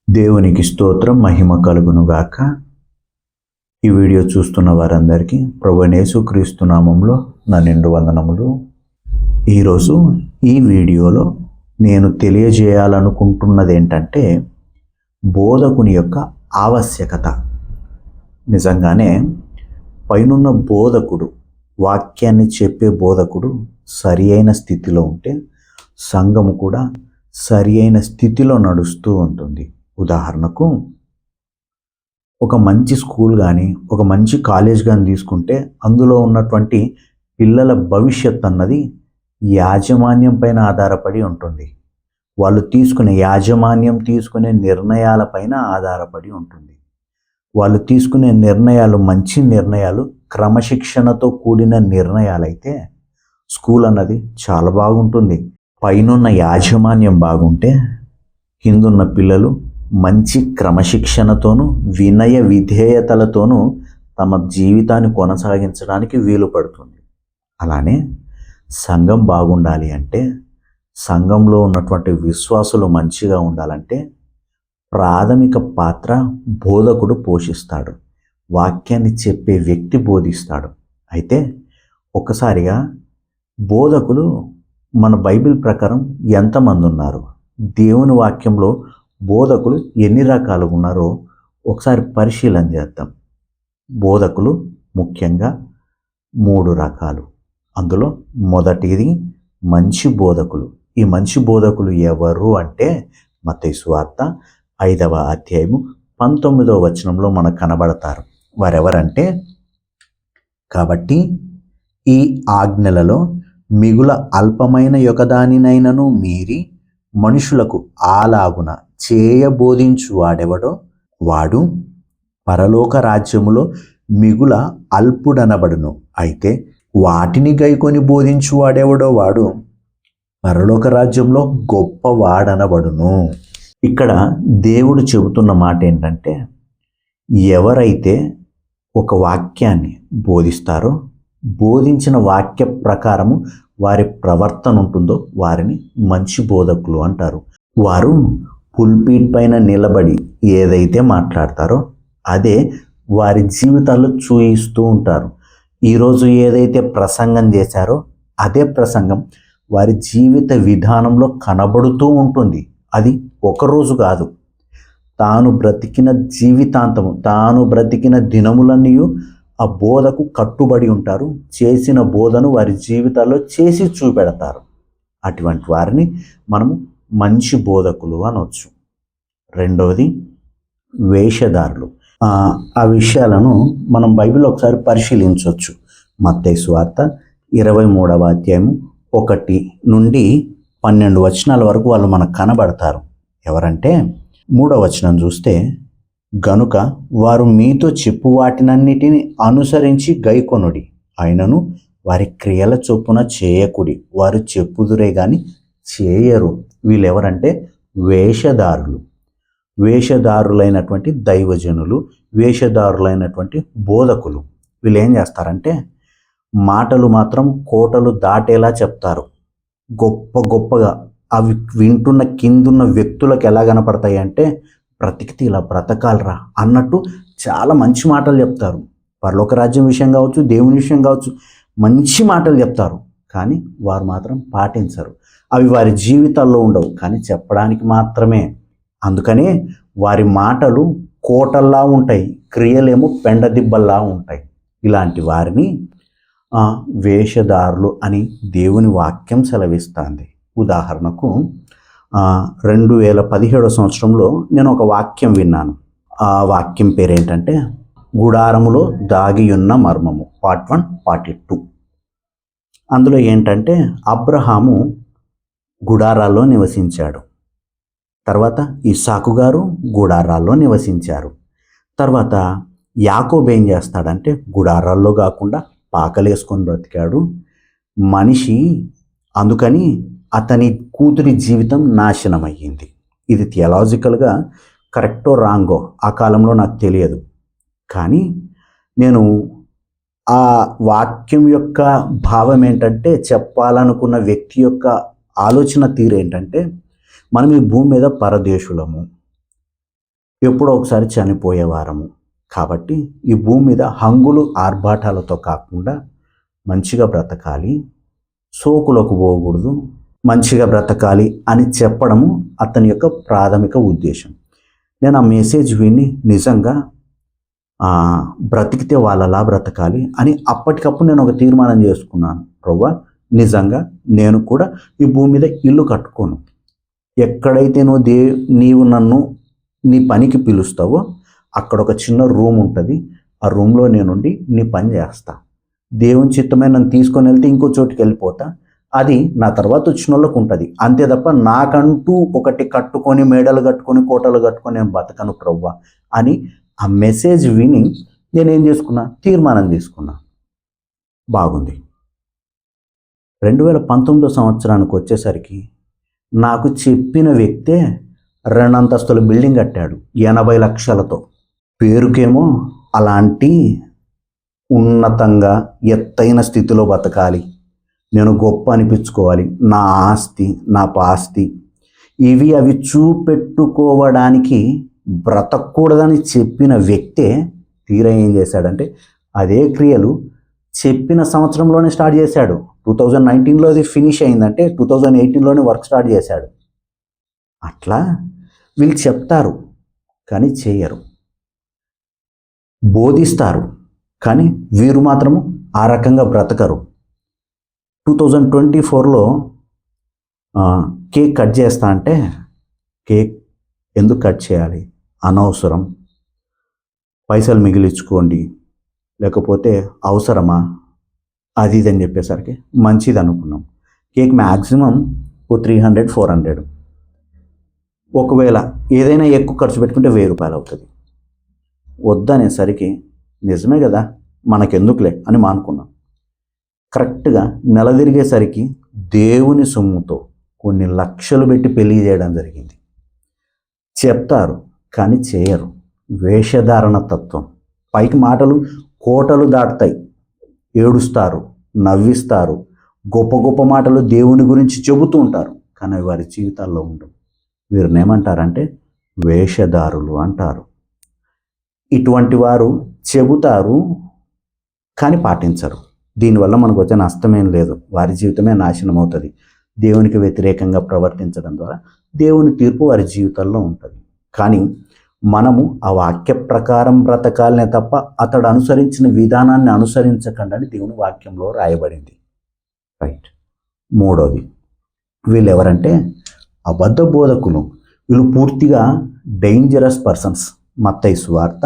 దేవునికి స్తోత్రం, మహిమ కలుగునుగాక. ఈ వీడియో చూస్తున్న వారందరికీ ప్రభువైన యేసుక్రీస్తు నామంలో నా నిండు వందనములు. ఈరోజు ఈ వీడియోలో నేను తెలియజేయాలనుకుంటున్నది ఏంటంటే బోధకుని యొక్క ఆవశ్యకత. నిజంగానే పైనున్న బోధకుడు, వాక్యాన్ని చెప్పే బోధకుడు సరి అయిన స్థితిలో ఉంటే సంఘము కూడా సరి అయిన స్థితిలో నడుస్తూ ఉంటుంది. ఉదాహరణకు ఒక మంచి స్కూల్ కానీ ఒక మంచి కాలేజ్ కానీ తీసుకుంటే అందులో ఉన్నటువంటి పిల్లల భవిష్యత్ అన్నది యాజమాన్యం పైన ఆధారపడి ఉంటుంది. వాళ్ళు యాజమాన్యం తీసుకునే నిర్ణయాలపైన ఆధారపడి ఉంటుంది. వాళ్ళు తీసుకునే నిర్ణయాలు మంచి నిర్ణయాలు, క్రమశిక్షణతో కూడిన నిర్ణయాలైతే స్కూల్ అన్నది చాలా బాగుంటుంది. పైనున్న యాజమాన్యం బాగుంటే కిందున్న పిల్లలు మంచి క్రమశిక్షణతోనూ వినయ విధేయతలతోనూ తమ జీవితాన్ని కొనసాగించడానికి వీలు పడుతుంది. అలానే సంఘం బాగుండాలి అంటే, సంఘంలో ఉన్నటువంటి విశ్వాసులు మంచిగా ఉండాలంటే ప్రాథమిక పాత్ర బోధకుడు పోషిస్తాడు. వాక్యాన్ని చెప్పే వ్యక్తి బోధిస్తాడు. అయితే ఒక్కసారిగా బోధకులు మన బైబిల్ ప్రకారం ఎంతమంది ఉన్నారు, దేవుని వాక్యంలో బోధకులు ఎన్ని రకాలుగా ఉన్నారో ఒకసారి పరిశీలన చేద్దాం. బోధకులు ముఖ్యంగా 3 రకాలు. అందులో మొదటిది మంచి బోధకులు. ఈ మంచి బోధకులు ఎవరు అంటే మత్తయి సువార్త 5వ అధ్యాయము 19వ వచనంలో మనకు కనబడతారు. వారెవరంటే, కాబట్టి ఈ ఆజ్ఞలలో మిగుల అల్పమైన యొకదానినైనను మీరి మనుషులకు అలాగున చేయబోధించు వాడెవడో వాడు పరలోక రాజ్యములో మిగుల అల్పుడనబడును. అయితే వాటిని గైకొని బోధించు వాడెవడో వాడు పరలోక రాజ్యంలో గొప్పవాడనబడును. ఇక్కడ దేవుడు చెబుతున్న మాట ఏంటంటే, ఎవరైతే ఒక వాక్యాన్ని బోధిస్తారో, బోధించిన వాక్య ప్రకారము వారి ప్రవర్తన ఉంటుందో వారిని మంచి బోధకులు అంటారు. వారు పుల్పీట్ పైన నిలబడి ఏదైతే మాట్లాడతారో అదే వారి జీవితాల్లో చూయిస్తూ ఉంటారు. ఈరోజు ఏదైతే ప్రసంగం చేశారో అదే ప్రసంగం వారి జీవిత విధానంలో కనబడుతూ ఉంటుంది. అది ఒకరోజు కాదు, తాను బ్రతికిన జీవితాంతము, తాను బ్రతికిన దినములన్నీ ఆ బోధకు కట్టుబడి ఉంటారు. చేసిన బోధను వారి జీవితాల్లో చేసి చూపెడతారు. అటువంటి వారిని మనము మంచి బోధకులు అనవచ్చు. రెండవది వేషధారులు. ఆ విషయాలను మనం బైబిల్ ఒకసారి పరిశీలించవచ్చు. మత్తయి సువార్త 23వ అధ్యాయం 1 నుండి 12 వచనాల వరకు వాళ్ళు మనకు కనబడతారు. ఎవరంటే 3వ వచనం చూస్తే, గనుక వారు మీతో చెప్పు వాటినన్నిటిని అనుసరించి గైకొనుడి, అయినను వారి క్రియల చొప్పున చేయకుడి, వారు చెప్పుదురే గాని చేయరు. వీళ్ళెవరంటే వేషధారులు. వేషధారులైనటువంటి దైవజనులు, వేషధారులైనటువంటి బోధకులు. వీళ్ళు ఏం చేస్తారంటే మాటలు మాత్రం కోటలు దాటేలా చెప్తారు. గొప్పగా అవి వింటున్న కిందున్న వ్యక్తులకు ఎలా కనపడతాయి అంటే, బ్రతికితే ఇలా బ్రతకాలరా అన్నట్టు చాలా మంచి మాటలు చెప్తారు. పరలోక రాజ్యం విషయం కావచ్చు, దేవుని విషయం కావచ్చు, మంచి మాటలు చెప్తారు. కానీ వారు మాత్రం పాటించరు. అవి వారి జీవితాల్లో ఉండవు, కానీ చెప్పడానికి మాత్రమే. అందుకనే వారి మాటలు కోటల్లా ఉంటాయి, క్రియలేమో పెండదిబ్బల్లా ఉంటాయి. ఇలాంటి వారిని వేషధారులు అని దేవుని వాక్యం సెలవిస్తుంది. ఉదాహరణకు 2017 సంవత్సరంలో నేను ఒక వాక్యం విన్నాను. ఆ వాక్యం పేరేంటంటే గుడారములో దాగియున్న మర్మము, పార్ట్ 1, పార్ట్ 2. అందులో ఏంటంటే అబ్రహాము గుడారాల్లో నివసించాడు. తర్వాత ఇస్సాకు గారు గుడారాల్లో నివసించారు. తర్వాత యాకోబు ఏం చేస్తాడంటే గుడారాల్లో కాకుండా పాకలేసుకొని బ్రతికాడు మనిషి. అందుకని అతని కూతురి జీవితం నాశనమయ్యింది. ఇది థియలాజికల్గా కరెక్టో రాంగో ఆ కాలంలో నాకు తెలియదు. కానీ నేను ఆ వాక్యం యొక్క భావం ఏంటంటే, చెప్పాలనుకున్న వ్యక్తి యొక్క ఆలోచన తీరు ఏంటంటే, మనం ఈ భూమి మీద పరదేశులము, ఎప్పుడో ఒకసారి చనిపోయేవారము. కాబట్టి ఈ భూమి మీద హంగులు ఆర్భాటాలతో కాకుండా మంచిగా బ్రతకాలి, సోకులకు పోకూడదు, మంచిగా బ్రతకాలి అని చెప్పడము అతని యొక్క ప్రాథమిక ఉద్దేశం. నేను ఆ మెసేజ్ విని నిజంగా బ్రతికితే వాళ్ళలా బ్రతకాలి అని అప్పటికప్పుడు నేను ఒక తీర్మానం చేసుకున్నాను. ప్రభువా, నిజంగా నేను కూడా ఈ భూమి మీద ఇల్లు కట్టుకోను. ఎక్కడైతే నీవు నన్ను నీ పనికి పిలుస్తావో అక్కడ ఒక చిన్న రూమ్ ఉంటుంది. ఆ రూమ్లో నేనుండి నీ పని చేస్తా. దేవుని చిత్తమే నన్ను తీసుకొని వెళ్తే ఇంకో చోటుకి వెళ్ళిపోతా. అది నా తర్వాత వచ్చిన వాళ్ళకు ఉంటుంది. అంతే తప్ప నాకంటూ ఒకటి కట్టుకొని, మేడలు కట్టుకొని, కోటలు కట్టుకొని నేను బతకను ప్రభువా అని ఆ మెసేజ్ విని నేనేం చేసుకున్నా, తీర్మానం తీసుకున్నా. బాగుంది. 2019 సంవత్సరానికి వచ్చేసరికి నాకు చెప్పిన వ్యక్తే 2 అంతస్తుల బిల్డింగ్ కట్టాడు 80 లక్షలతో. పేరుకేమో అలాంటి ఉన్నతంగా ఎత్తైన స్థితిలో బతకాలి, నేను గొప్ప అనిపించుకోవాలి, నా ఆస్తి నా పాస్తి అవి చూపెట్టుకోవడానికి బ్రతకూడదని చెప్పిన వ్యక్తే తీరా ఏం చేశాడంటే అదే క్రియలు చెప్పిన సంవత్సరంలోనే స్టార్ట్ చేశాడు. 2019లో అది ఫినిష్ అయిందంటే 2018లోనే వర్క్ స్టార్ట్ చేశాడు. అట్లా వీళ్ళు చెప్తారు కానీ చేయరు, బోధిస్తారు కానీ వీరు మాత్రము ఆ రకంగా బ్రతకరు. 2024లో కేక్ కట్ చేస్తా అంటే కేక్ ఎందుకు కట్ చేయాలి, అనవసరం, పైసలు మిగిలించుకోండి, లేకపోతే అవసరమా, అది ఇది అని చెప్పేసరికి మంచిది అనుకున్నాం. Cake maximum 300-400. ఒకవేళ ఏదైనా ఎక్కువ ఖర్చు పెట్టుకుంటే 1000 రూపాయలు అవుతుంది. వద్దనేసరికి నిజమే కదా మనకెందుకులే అని మానుకున్నాం. కరెక్ట్గా నెల తిరిగేసరికి దేవుని సొమ్ముతో కొన్ని లక్షలు పెట్టి పెళ్లి చేయడం జరిగింది. చెప్తారు కానీ చేయరు. వేషధారణ తత్వం. పైకి మాటలు కోటలు దాటుతాయి, ఏడుస్తారు, నవ్విస్తారు, గొప్ప గొప్ప మాటలు దేవుని గురించి చెబుతూ ఉంటారు కానీ వారి జీవితాల్లో ఉండవు. వీరిని ఏమంటారంటే వేషధారులు అంటారు. ఇటువంటి వారు చెబుతారు కానీ పాటించరు. దీనివల్ల మనకు వచ్చే నష్టమేం లేదు, వారి జీవితమే నాశనం అవుతుంది. దేవునికి వ్యతిరేకంగా ప్రవర్తించడం ద్వారా దేవుని తీర్పు వారి జీవితాల్లో ఉంటుంది. కానీ మనము ఆ వాక్య ప్రకారం బ్రతకాలనే తప్ప అతడు అనుసరించిన విధానాన్ని అనుసరించకుండా అని దేవుని వాక్యంలో రాయబడింది. రైట్. మూడోది, వీళ్ళు ఎవరంటే అబద్ధ బోధకులు. వీళ్ళు పూర్తిగా డేంజరస్ పర్సన్స్. మత్తయి సువార్త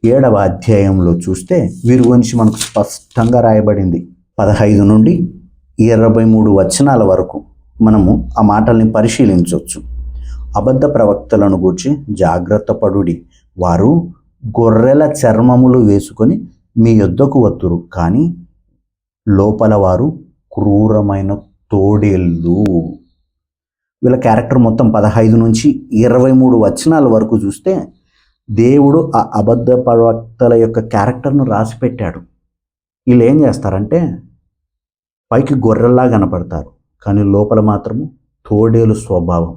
7వ అధ్యాయంలో చూస్తే వీరి గురించి మనకు స్పష్టంగా రాయబడింది. 15 నుండి 23 వచనాల వరకు మనము ఆ మాటల్ని పరిశీలించవచ్చు. అబద్ధ ప్రవక్తలను గూర్చి జాగ్రత్త పడుడి, వారు గొర్రెల చర్మములు వేసుకొని మీ యొద్దకు వత్తురు, కానీ లోపల వారు క్రూరమైన తోడేళ్ళు. వీళ్ళ క్యారెక్టర్ మొత్తం 15 నుంచి 23 వచనాల వరకు చూస్తే దేవుడు ఆ అబద్ధ ప్రవక్తల యొక్క క్యారెక్టర్ను రాసి పెట్టాడు. వీళ్ళు ఏం చేస్తారంటే పైకి గొర్రెల్లా కనపడతారు కానీ లోపల మాత్రము తోడేలు స్వభావం.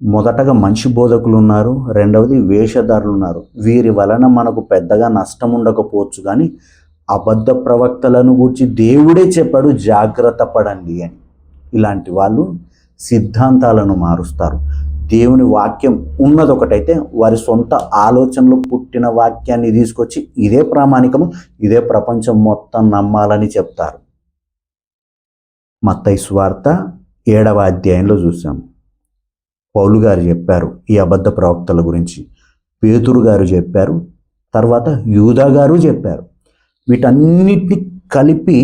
మొదటగా మంచి బోధకులు ఉన్నారు, రెండవది వేషధారులు ఉన్నారు. వీరి వలన మనకు పెద్దగా నష్టం ఉండకపోవచ్చు కానీ అబద్ధ ప్రవక్తలను గురించి దేవుడే చెప్పాడు జాగ్రత్త పడండి అని. ఇలాంటి వాళ్ళు సిద్ధాంతాలను మారుస్తారు. దేవుని వాక్యం ఉన్నదొకటైతే వారి సొంత ఆలోచనలు పుట్టిన వాక్యాన్ని తీసుకొచ్చి ఇదే ప్రామాణికము, ఇదే ప్రపంచం మొత్తం నమ్మాలని చెప్తారు. మత్తయి సువార్త 7వ అధ్యాయంలో చూసాము. పౌలు గారు చెప్పారు ఈ అబద్ధ ప్రవక్తల గురించి, పేతురు గారు చెప్పారు, తర్వాత యూదా గారు చెప్పారు. వీటన్నిటిని కలిపి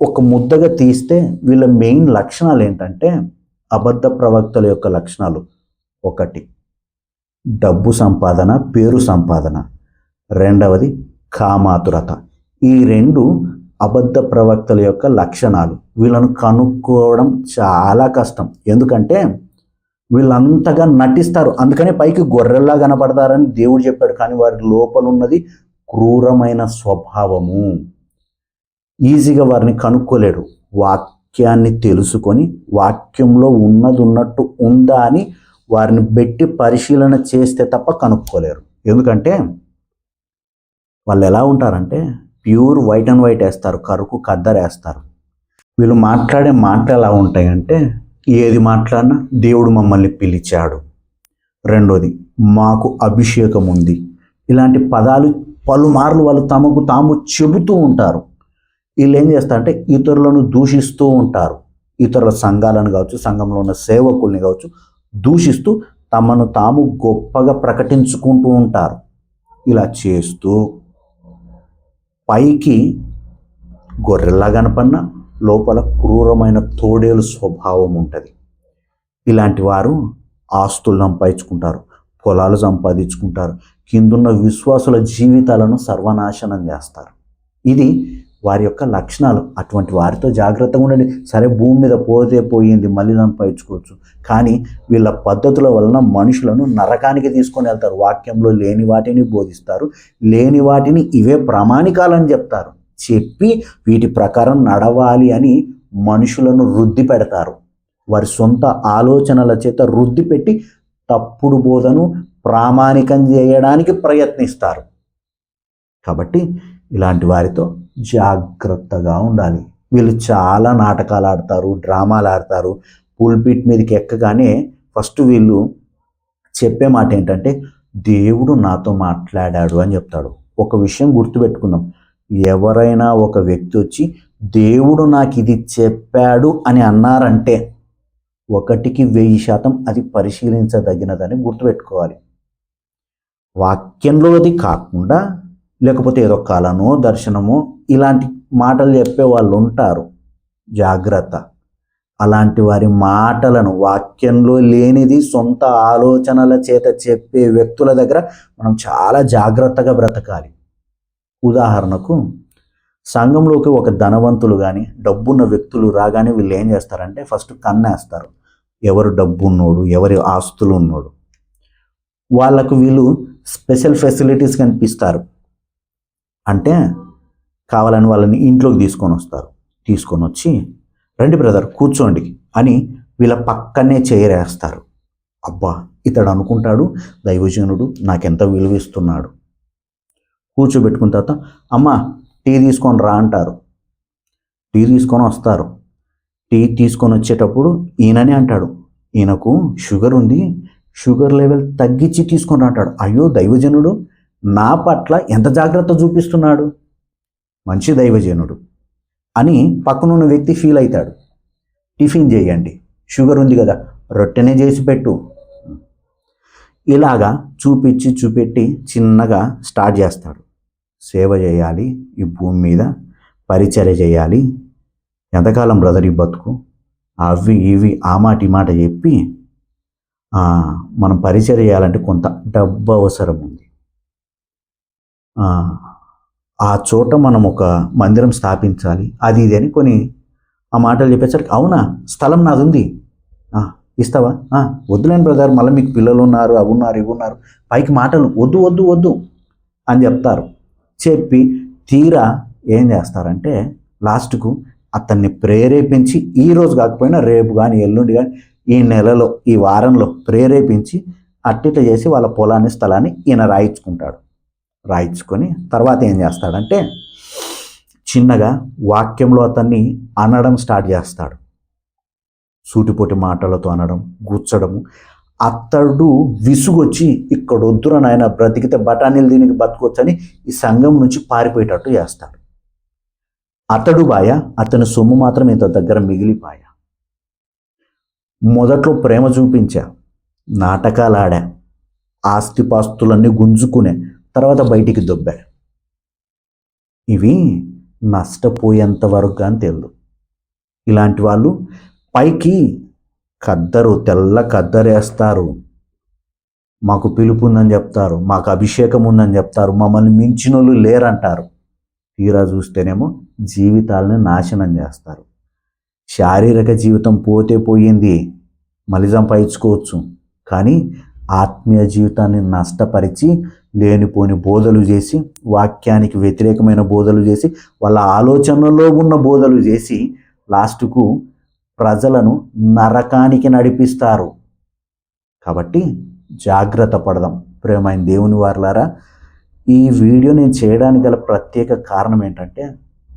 ఒక ముద్దగా తీస్తే వీళ్ళ మెయిన్ లక్షణాలు ఏంటంటే అబద్ధ ప్రవక్తల యొక్క లక్షణాలు: 1, డబ్బు సంపాదన, పేరు సంపాదన. రెండవది కామాతురత. ఈ 2 అబద్ధ ప్రవక్తల యొక్క లక్షణాలు. వీళ్ళను కనుక్కోవడం చాలా కష్టం, ఎందుకంటే వీళ్ళంతగా నటిస్తారు. అందుకనే పైకి గొర్రెల్లా కనపడతారని దేవుడు చెప్పాడు, కానీ వారి లోపల ఉన్నది క్రూరమైన స్వభావము. ఈజీగా వారిని కనుక్కోలేడు. వాక్యాన్ని తెలుసుకొని వాక్యంలో ఉన్నది ఉన్నట్టు ఉందా అని వారిని పెట్టి పరిశీలన చేస్తే తప్ప కనుక్కోలేరు. ఎందుకంటే వాళ్ళు ఎలా ఉంటారంటే ప్యూర్ వైట్ అండ్ వైట్ వేస్తారు, కరుకు కద్దరేస్తారు. వీళ్ళు మాట్లాడే మాటలు ఎలా ఉంటాయంటే ఏది మాట్లాడినా దేవుడు మమ్మల్ని పిలిచాడు, రెండోది మాకు అభిషేకం ఉంది, ఇలాంటి పదాలు పలుమార్లు వాళ్ళు తమకు తాము చెబుతూ ఉంటారు. వీళ్ళు ఏం చేస్తారంటే ఇతరులను దూషిస్తూ ఉంటారు. ఇతరుల సంఘాలను కావచ్చు, సంఘంలో ఉన్న సేవకుల్ని కావచ్చు దూషిస్తూ తమను తాము గొప్పగా ప్రకటించుకుంటూ ఉంటారు. ఇలా చేస్తూ పైకి గొర్రెల్లా కనపడిన లోపల క్రూరమైన తోడేలు స్వభావం ఉంటుంది. ఇలాంటి వారు ఆస్తులు సంపాదించుకుంటారు, పొలాలు సంపాదించుకుంటారు, కిందున్న విశ్వాసుల జీవితాలను సర్వనాశనం చేస్తారు. ఇది వారి యొక్క లక్షణాలు. అటువంటి వారితో జాగ్రత్తగా ఉండండి. సరే, భూమి మీద పోతే పోయింది, మళ్ళీ సంపాదించుకోవచ్చు, కానీ వీళ్ళ పద్ధతుల వలన మనుషులను నరకానికి తీసుకొని వెళ్తారు. వాక్యంలో లేని వాటిని బోధిస్తారు, లేని వాటిని ఇవే ప్రామాణికాలని చెప్తారు. చెప్పి వీటి ప్రకారం నడవాలి అని మనుషులను రుద్ది పెడతారు. వారి సొంత ఆలోచనల చేత రుద్ది పెట్టి తప్పుడు బోధను ప్రామాణికం చేయడానికి ప్రయత్నిస్తారు. కాబట్టి ఇలాంటి వారితో జాగ్రత్తగా ఉండాలి. వీళ్ళు చాలా నాటకాలు ఆడతారు, డ్రామాలు ఆడతారు. పుల్పిట్ మీదకి ఎక్కగానే ఫస్ట్ వీళ్ళు చెప్పే మాట ఏంటంటే దేవుడు నాతో మాట్లాడాడు అని చెప్తాడు. ఒక విషయం గుర్తుపెట్టుకుందాం, ఎవరైనా ఒక వ్యక్తి వచ్చి దేవుడు నాకు ఇది చెప్పాడు అని అన్నారంటే 1కి 1000% అది పరిశీలించదగినదని గుర్తుపెట్టుకోవాలి. వాక్యంలోది కాకుండా లేకపోతే ఏదో కళనో దర్శనమో ఇలాంటి మాటలు చెప్పే వాళ్ళు ఉంటారు. జాగ్రత్త. అలాంటి వారి మాటలను, వాక్యంలో లేనిది సొంత ఆలోచనల చేత చెప్పే వ్యక్తుల దగ్గర మనం చాలా జాగ్రత్తగా బ్రతకాలి. ఉదాహరణకు సంఘంలోకి ఒక ధనవంతులు కానీ డబ్బున్న వ్యక్తులు రాగానే వీళ్ళు ఏం చేస్తారంటే ఫస్ట్ కన్నేస్తారు. ఎవరు డబ్బు ఉన్నోడు, ఎవరి ఆస్తులు ఉన్నోడు, వాళ్ళకు వీళ్ళు స్పెషల్ ఫెసిలిటీస్ కనిపిస్తారు. అంటే కావాలని వాళ్ళని ఇంట్లోకి తీసుకొని వస్తారు. తీసుకొని వచ్చి రండి బ్రదర్ కూర్చోండి అని వీళ్ళ పక్కనే చేరేస్తారు. అబ్బా, ఇతడు అనుకుంటాడు దైవజనుడు నాకెంత విలువిస్తున్నాడు. కూర్చోబెట్టుకున్న తర్వాత అమ్మ టీ తీసుకొని రా అంటారు. టీ తీసుకొని వస్తారు. టీ తీసుకొని వచ్చేటప్పుడు ఈయననే అంటాడు, ఈయనకు షుగర్ ఉంది, షుగర్ లెవెల్ తగ్గించి తీసుకొని అంటాడు. అయ్యో, దైవజనుడు నా పట్ల ఎంత జాగ్రత్త చూపిస్తున్నాడు, మంచి దైవజనుడు అని పక్కనున్న వ్యక్తి ఫీల్ అవుతాడు. టిఫిన్ చేయండి, షుగర్ ఉంది కదా, రొట్టెనే చేసి పెట్టు. ఇలాగా చూపెట్టి చిన్నగా స్టార్ట్ చేస్తాడు. సేవ చేయాలి, ఈ భూమి మీద పరిచర్య చేయాలి, ఎంతకాలం బ్రదర్ ఈ బతుకు, అవి ఇవి ఆ మాట ఈ మాట చెప్పి మనం పరిచర్య చేయాలంటే కొంత డబ్బు అవసరం ఉంది, ఆ చోట మనం ఒక మందిరం స్థాపించాలి, అది ఇది అని కొన్ని ఆ మాటలు చెప్పేసరికి అవునా, స్థలం నాది ఉంది, ఇస్తావా, వద్దులేండి బ్రదర్, మళ్ళీ మీకు పిల్లలు ఉన్నారు, అవి ఉన్నారు, ఇవి ఉన్నారు, పైకి మాటలు వద్దు వద్దు వద్దు అని చెప్తారు. చెప్పి తీరా ఏం చేస్తారంటే లాస్ట్కు అతన్ని ప్రేరేపించి ఈ రోజు కాకపోయినా రేపు కానీ ఎల్లుండి కానీ ఈ నెలలో ఈ వారంలో ప్రేరేపించి అట్టిట్లా చేసి వాళ్ళ పొలాన్ని స్థలాన్ని ఈయన రాయించుకుంటాడు. రాయించుకొని తర్వాత ఏం చేస్తాడంటే చిన్నగా వాక్యంలో అతన్ని అనడం స్టార్ట్ చేస్తాడు. సూటిపోటి మాటలతో అనడం, గుచ్చడము. అతడు విసుగొచ్చి ఇక్కడ వద్దురా నాయన, బ్రతికితే బఠానీలు దీనికి బతుకొచ్చని ఈ సంఘం నుంచి పారిపోయేటట్టు చేస్తాడు. అతడు బాయ, అతని సొమ్ము మాత్రం ఇంత దగ్గర మిగిలిపాయ. మొదట్లో ప్రేమ చూపించా, నాటకాలు ఆడా, ఆస్తిపాస్తులన్నీ గుంజుకునే, తర్వాత బయటికి దొబ్బా. ఇవి నష్టపోయేంత వరకు అని తెలియదు. ఇలాంటి వాళ్ళు పైకి కద్దరు, తెల్ల కద్దరేస్తారు, మాకు పిలుపు ఉందని చెప్తారు, మాకు అభిషేకం ఉందని చెప్తారు, మమ్మల్ని మించిన వాళ్ళు లేరంటారు. తీరా చూస్తేనేమో జీవితాలను నాశనం చేస్తారు. శారీరక జీవితం పోతే పోయింది, మళ్ళీ సంపాదించుకోవచ్చు, కానీ ఆత్మీయ జీవితాన్ని నష్టపరిచి లేనిపోని బోధలు చేసి, వాక్యానికి వ్యతిరేకమైన బోధలు చేసి, వాళ్ళ ఆలోచనలో ఉన్న బోధలు చేసి లాస్ట్కు ప్రజలను నరకానికి నడిపిస్తారు. కాబట్టి జాగ్రత్త పడదాం. ప్రియమైన దేవుని వారలారా, ఈ వీడియో నేను చేయడానికి గల ప్రత్యేక కారణం ఏంటంటే,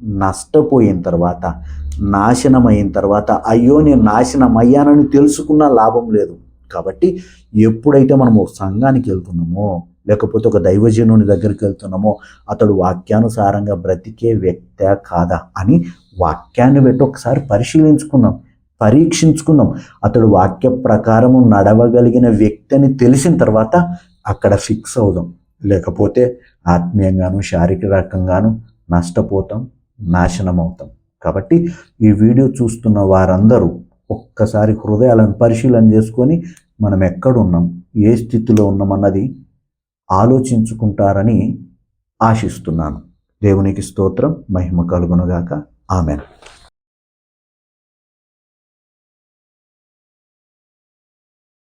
నష్టపోయిన తర్వాత, నాశనం అయిన తర్వాత అయ్యో నేను నాశనం అయ్యానని తెలుసుకున్న లాభం లేదు. కాబట్టి ఎప్పుడైతే మనము సంఘానికి వెళ్తున్నామో, లేకపోతే ఒక దైవజనుని దగ్గరికి వెళ్తున్నామో, అతడు వాక్యానుసారంగా బ్రతికే వ్యక్తే కాదా అని వాక్యాన్ని బట్టి ఒకసారి పరిశీలించుకుందాం, పరీక్షించుకుందాం. అతడు వాక్య ప్రకారము నడవగలిగిన వ్యక్తి అని తెలిసిన తర్వాత అక్కడ ఫిక్స్ అవుదాం. లేకపోతే ఆత్మీయంగాను శారీరకంగాను నష్టపోతాం, నాశనం అవుతాం. కాబట్టి ఈ వీడియో చూస్తున్న వారందరూ ఒక్కసారి హృదయాలను పరిశీలన చేసుకొని మనం ఎక్కడున్నాం, ఏ స్థితిలో ఉన్నామన్నది ఆలోచించుకుంటారని ఆశిస్తున్నాను. దేవునికి స్తోత్రం, మహిమ కలుగునుగాక. ఆమెన్.